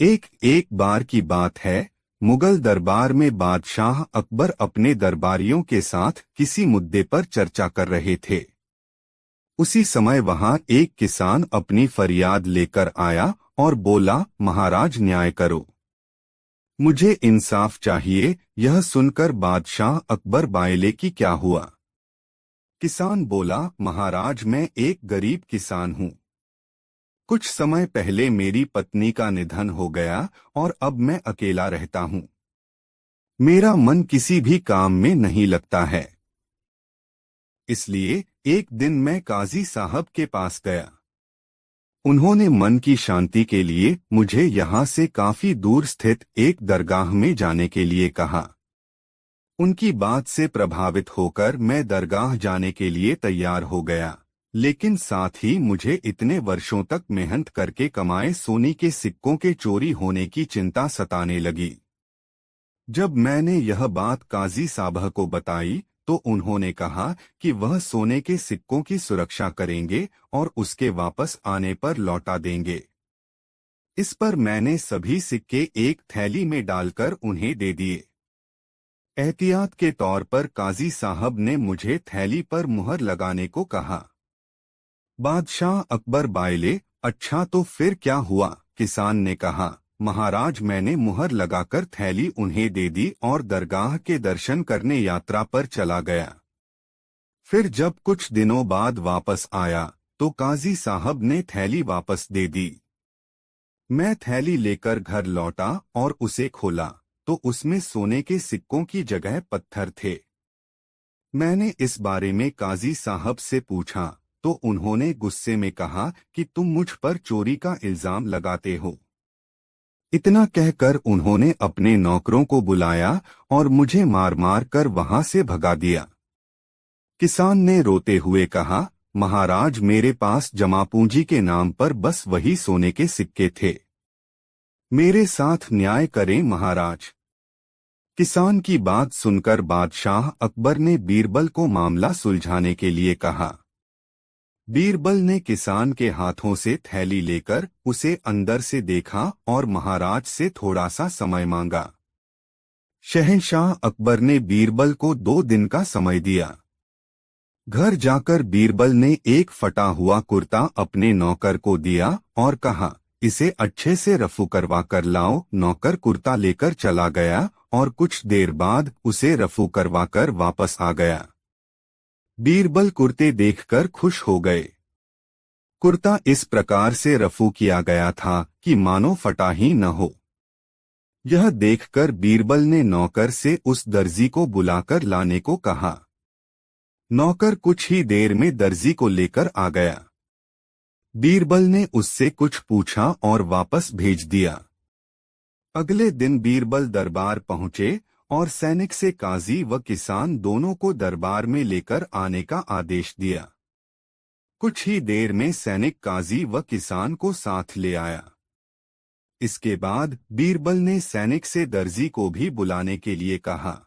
एक एक बार की बात है। मुगल दरबार में बादशाह अकबर अपने दरबारियों के साथ किसी मुद्दे पर चर्चा कर रहे थे। उसी समय वहां एक किसान अपनी फरियाद लेकर आया और बोला, महाराज न्याय करो, मुझे इंसाफ चाहिए। यह सुनकर बादशाह अकबर बायले कि क्या हुआ। किसान बोला, महाराज मैं एक गरीब किसान हूँ। कुछ समय पहले मेरी पत्नी का निधन हो गया और अब मैं अकेला रहता हूँ। मेरा मन किसी भी काम में नहीं लगता है। इसलिए एक दिन मैं काजी साहब के पास गया। उन्होंने मन की शांति के लिए मुझे यहाँ से काफी दूर स्थित एक दरगाह में जाने के लिए कहा। उनकी बात से प्रभावित होकर मैं दरगाह जाने के लिए तैयार हो गया, लेकिन साथ ही मुझे इतने वर्षों तक मेहनत करके कमाए सोने के सिक्कों के चोरी होने की चिंता सताने लगी। जब मैंने यह बात काजी साहब को बताई तो उन्होंने कहा कि वह सोने के सिक्कों की सुरक्षा करेंगे और उसके वापस आने पर लौटा देंगे। इस पर मैंने सभी सिक्के एक थैली में डालकर उन्हें दे दिए। एहतियात के तौर पर काजी साहब ने मुझे थैली पर मुहर लगाने को कहा। बादशाह अकबर बायले, अच्छा तो फिर क्या हुआ? किसान ने कहा, महाराज मैंने मुहर लगाकर थैली उन्हें दे दी और दरगाह के दर्शन करने यात्रा पर चला गया। फिर जब कुछ दिनों बाद वापस आया तो काजी साहब ने थैली वापस दे दी। मैं थैली लेकर घर लौटा और उसे खोला तो उसमें सोने के सिक्कों की जगह पत्थर थे। मैंने इस बारे में काजी साहब से पूछा तो उन्होंने गुस्से में कहा कि तुम मुझ पर चोरी का इल्जाम लगाते हो। इतना कहकर उन्होंने अपने नौकरों को बुलाया और मुझे मार मार कर वहां से भगा दिया। किसान ने रोते हुए कहा, महाराज मेरे पास जमा पूंजी के नाम पर बस वही सोने के सिक्के थे। मेरे साथ न्याय करें महाराज। किसान की बात सुनकर बादशाह अकबर ने बीरबल को मामला सुलझाने के लिए कहा। बीरबल ने किसान के हाथों से थैली लेकर उसे अंदर से देखा और महाराज से थोड़ा सा समय मांगा। शहंशाह अकबर ने बीरबल को 2 दिन का समय दिया। घर जाकर बीरबल ने एक फटा हुआ कुर्ता अपने नौकर को दिया और कहा, इसे अच्छे से रफू करवा कर लाओ। नौकर कुर्ता लेकर चला गया और कुछ देर बाद उसे रफू करवा कर वापस आ गया। बीरबल कुर्ते देखकर खुश हो गए। कुर्ता इस प्रकार से रफू किया गया था कि मानो फटा ही न हो। यह देखकर बीरबल ने नौकर से उस दर्जी को बुलाकर लाने को कहा। नौकर कुछ ही देर में दर्जी को लेकर आ गया। बीरबल ने उससे कुछ पूछा और वापस भेज दिया। अगले दिन बीरबल दरबार पहुंचे और सैनिक से काजी व किसान दोनों को दरबार में लेकर आने का आदेश दिया। कुछ ही देर में सैनिक काजी व किसान को साथ ले आया। इसके बाद बीरबल ने सैनिक से दर्जी को भी बुलाने के लिए कहा।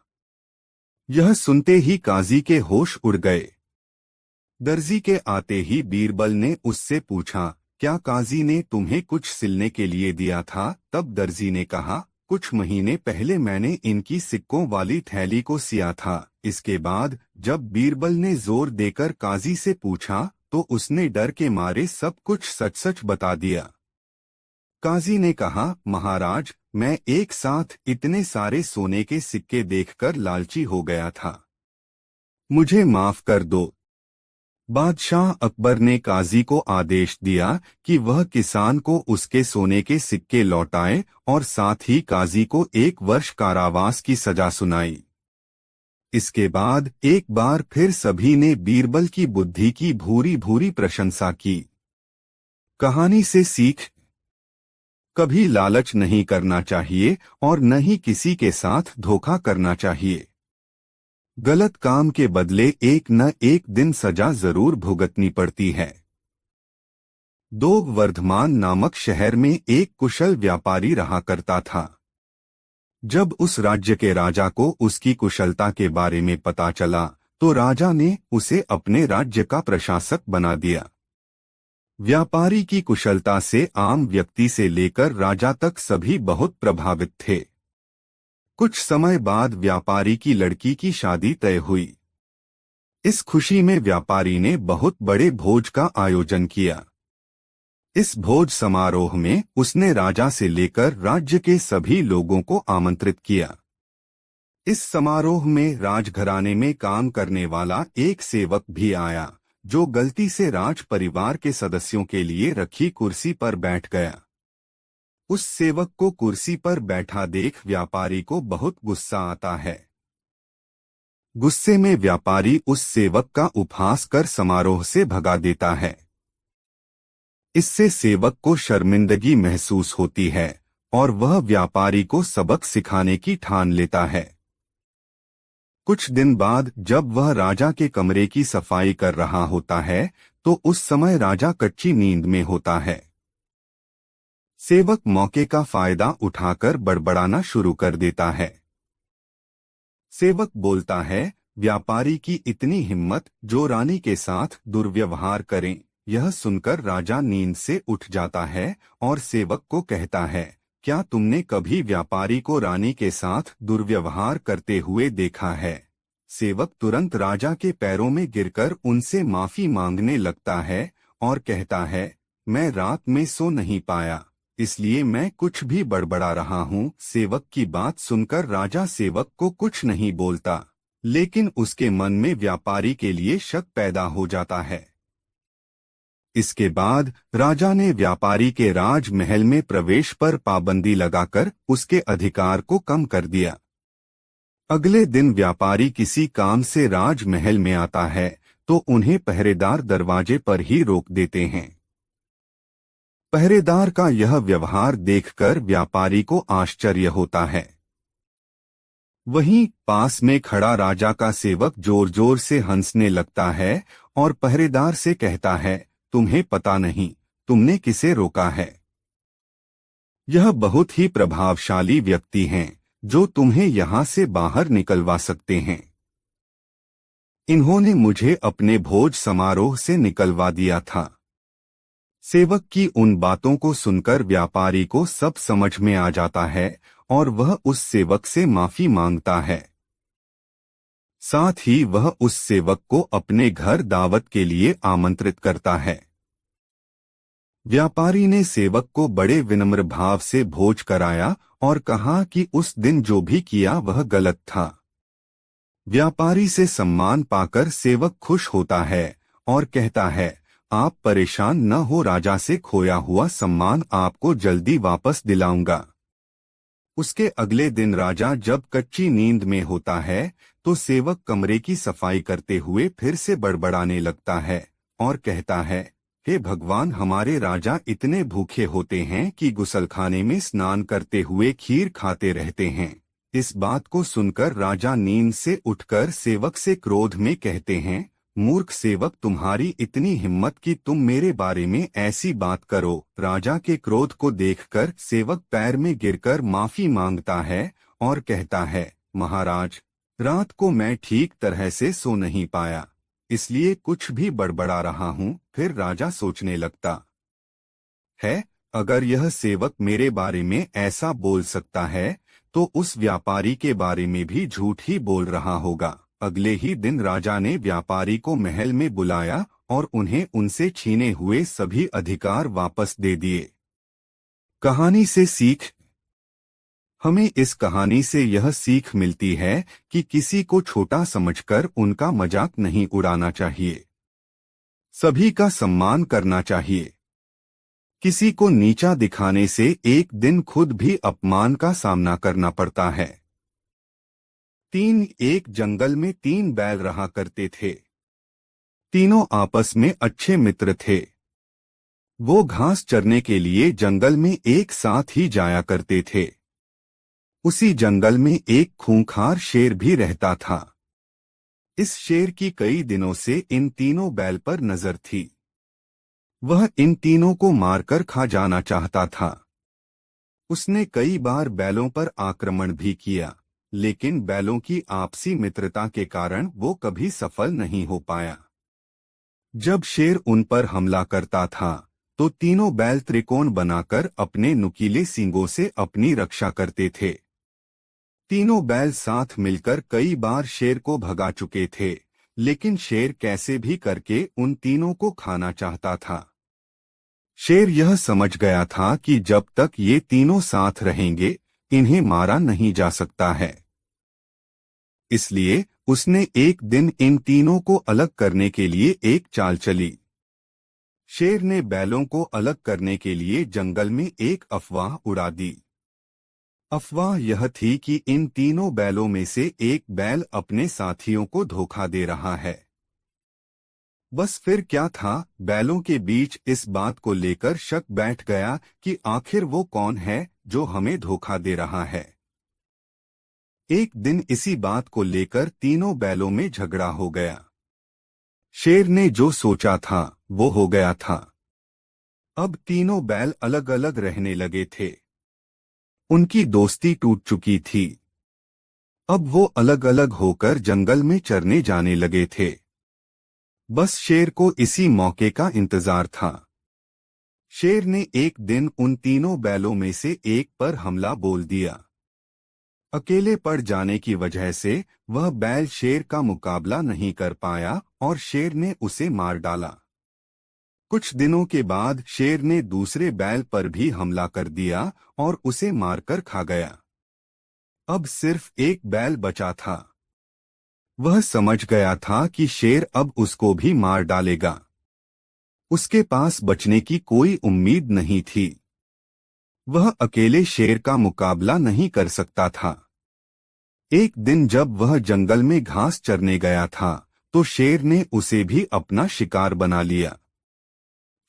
यह सुनते ही काजी के होश उड़ गए। दर्जी के आते ही बीरबल ने उससे पूछा, क्या काजी ने तुम्हें कुछ सिलने के लिए दिया था? तब दर्जी ने कहा, कुछ महीने पहले मैंने इनकी सिक्कों वाली थैली को सिया था। इसके बाद जब बीरबल ने जोर देकर काजी से पूछा तो उसने डर के मारे सब कुछ सच सच बता दिया। काजी ने कहा, महाराज मैं एक साथ इतने सारे सोने के सिक्के देखकर लालची हो गया था, मुझे माफ कर दो। बादशाह अकबर ने काजी को आदेश दिया कि वह किसान को उसके सोने के सिक्के लौटाए और साथ ही काजी को 1 वर्ष कारावास की सजा सुनाई। इसके बाद एक बार फिर सभी ने बीरबल की बुद्धि की भूरी भूरी प्रशंसा की। कहानी से सीख, कभी लालच नहीं करना चाहिए और न ही किसी के साथ धोखा करना चाहिए। गलत काम के बदले एक न एक दिन सजा जरूर भुगतनी पड़ती है। दोग वर्धमान नामक शहर में एक कुशल व्यापारी रहा करता था। जब उस राज्य के राजा को उसकी कुशलता के बारे में पता चला तो राजा ने उसे अपने राज्य का प्रशासक बना दिया। व्यापारी की कुशलता से आम व्यक्ति से लेकर राजा तक सभी बहुत प्रभावित थे। कुछ समय बाद व्यापारी की लड़की की शादी तय हुई। इस खुशी में व्यापारी ने बहुत बड़े भोज का आयोजन किया। इस भोज समारोह में उसने राजा से लेकर राज्य के सभी लोगों को आमंत्रित किया। इस समारोह में राजघराने में काम करने वाला एक सेवक भी आया, जो गलती से राज परिवार के सदस्यों के लिए रखी कुर्सी पर बैठ गया। उस सेवक को कुर्सी पर बैठा देख व्यापारी को बहुत गुस्सा आता है। गुस्से में व्यापारी उस सेवक का उपहास कर समारोह से भगा देता है। इससे सेवक को शर्मिंदगी महसूस होती है और वह व्यापारी को सबक सिखाने की ठान लेता है। कुछ दिन बाद जब वह राजा के कमरे की सफाई कर रहा होता है, तो उस समय राजा कच्ची नींद में होता है। सेवक मौके का फायदा उठाकर बड़बड़ाना शुरू कर देता है। सेवक बोलता है, व्यापारी की इतनी हिम्मत जो रानी के साथ दुर्व्यवहार करें। यह सुनकर राजा नींद से उठ जाता है और सेवक को कहता है, क्या तुमने कभी व्यापारी को रानी के साथ दुर्व्यवहार करते हुए देखा है? सेवक तुरंत राजा के पैरों में गिरकर उनसे माफी मांगने लगता है और कहता है, मैं रात में सो नहीं पाया, इसलिए मैं कुछ भी बड़बड़ा रहा हूँ। सेवक की बात सुनकर राजा सेवक को कुछ नहीं बोलता, लेकिन उसके मन में व्यापारी के लिए शक पैदा हो जाता है। इसके बाद राजा ने व्यापारी के राजमहल में प्रवेश पर पाबंदी लगाकर उसके अधिकार को कम कर दिया। अगले दिन व्यापारी किसी काम से राजमहल में आता है तो उन्हें पहरेदार दरवाजे पर ही रोक देते हैं। पहरेदार का यह व्यवहार देखकर व्यापारी को आश्चर्य होता है। वहीं पास में खड़ा राजा का सेवक जोर जोर से हंसने लगता है और पहरेदार से कहता है, तुम्हें पता नहीं तुमने किसे रोका है? यह बहुत ही प्रभावशाली व्यक्ति हैं जो तुम्हें यहां से बाहर निकलवा सकते हैं। इन्होंने मुझे अपने भोज समारोह से निकलवा दिया था। सेवक की उन बातों को सुनकर व्यापारी को सब समझ में आ जाता है और वह उस सेवक से माफी मांगता है। साथ ही वह उस सेवक को अपने घर दावत के लिए आमंत्रित करता है। व्यापारी ने सेवक को बड़े विनम्र भाव से भोज कराया और कहा कि उस दिन जो भी किया वह गलत था। व्यापारी से सम्मान पाकर सेवक खुश होता है और कहता है, आप परेशान न हो, राजा से खोया हुआ सम्मान आपको जल्दी वापस दिलाऊंगा। उसके अगले दिन राजा जब कच्ची नींद में होता है तो सेवक कमरे की सफाई करते हुए फिर से बड़बड़ाने लगता है और कहता है, हे भगवान, हमारे राजा इतने भूखे होते हैं कि गुसलखाने में स्नान करते हुए खीर खाते रहते हैं। इस बात को सुनकर राजा नींद से उठकर सेवक से क्रोध में कहते हैं, मूर्ख सेवक, तुम्हारी इतनी हिम्मत कि तुम मेरे बारे में ऐसी बात करो। राजा के क्रोध को देखकर सेवक पैर में गिरकर माफी मांगता है और कहता है, महाराज, रात को मैं ठीक तरह से सो नहीं पाया, इसलिए कुछ भी बड़बड़ा रहा हूँ। फिर राजा सोचने लगता है, अगर यह सेवक मेरे बारे में ऐसा बोल सकता है तो उस व्यापारी के बारे में भी झूठ ही बोल रहा होगा। अगले ही दिन राजा ने व्यापारी को महल में बुलाया और उन्हें उनसे छीने हुए सभी अधिकार वापस दे दिए। कहानी से सीख। हमें इस कहानी से यह सीख मिलती है कि किसी को छोटा समझकर उनका मजाक नहीं उड़ाना चाहिए। सभी का सम्मान करना चाहिए। किसी को नीचा दिखाने से एक दिन खुद भी अपमान का सामना करना पड़ता है। एक जंगल में 3 बैल रहा करते थे। तीनों आपस में अच्छे मित्र थे। वो घास चरने के लिए जंगल में एक साथ ही जाया करते थे। उसी जंगल में एक खूंखार शेर भी रहता था। इस शेर की कई दिनों से इन तीनों बैल पर नजर थी। वह इन तीनों को मारकर खा जाना चाहता था। उसने कई बार बैलों पर आक्रमण भी किया, लेकिन बैलों की आपसी मित्रता के कारण वो कभी सफल नहीं हो पाया। जब शेर उन पर हमला करता था तो तीनों बैल त्रिकोण बनाकर अपने नुकीले सींगों से अपनी रक्षा करते थे। तीनों बैल साथ मिलकर कई बार शेर को भगा चुके थे, लेकिन शेर कैसे भी करके उन तीनों को खाना चाहता था। शेर यह समझ गया था कि जब तक ये तीनों साथ रहेंगे, इन्हें मारा नहीं जा सकता है। इसलिए उसने एक दिन इन तीनों को अलग करने के लिए एक चाल चली। शेर ने बैलों को अलग करने के लिए जंगल में एक अफवाह उड़ा दी। अफवाह यह थी कि इन तीनों बैलों में से एक बैल अपने साथियों को धोखा दे रहा है। बस फिर क्या था, बैलों के बीच इस बात को लेकर शक बैठ गया कि आखिर वो कौन है जो हमें धोखा दे रहा है। एक दिन इसी बात को लेकर तीनों बैलों में झगड़ा हो गया। शेर ने जो सोचा था वो हो गया था। अब तीनों बैल अलग अलग रहने लगे थे। उनकी दोस्ती टूट चुकी थी। अब वो अलग अलग होकर जंगल में चरने जाने लगे थे। बस शेर को इसी मौके का इंतजार था। शेर ने एक दिन उन तीनों बैलों में से एक पर हमला बोल दिया। अकेले पड़ जाने की वजह से वह बैल शेर का मुकाबला नहीं कर पाया और शेर ने उसे मार डाला। कुछ दिनों के बाद शेर ने दूसरे बैल पर भी हमला कर दिया और उसे मारकर खा गया। अब सिर्फ एक बैल बचा था। वह समझ गया था कि शेर अब उसको भी मार डालेगा। उसके पास बचने की कोई उम्मीद नहीं थी। वह अकेले शेर का मुकाबला नहीं कर सकता था। एक दिन जब वह जंगल में घास चरने गया था, तो शेर ने उसे भी अपना शिकार बना लिया।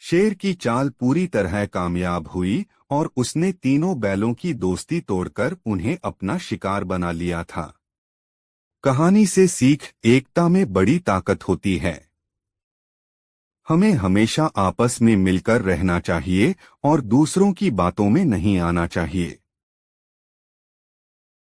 शेर की चाल पूरी तरह कामयाब हुई और उसने तीनों बैलों की दोस्ती तोड़कर उन्हें अपना शिकार बना लिया था। कहानी से सीख, एकता में बड़ी ताकत होती है। हमें हमेशा आपस में मिलकर रहना चाहिए और दूसरों की बातों में नहीं आना चाहिए।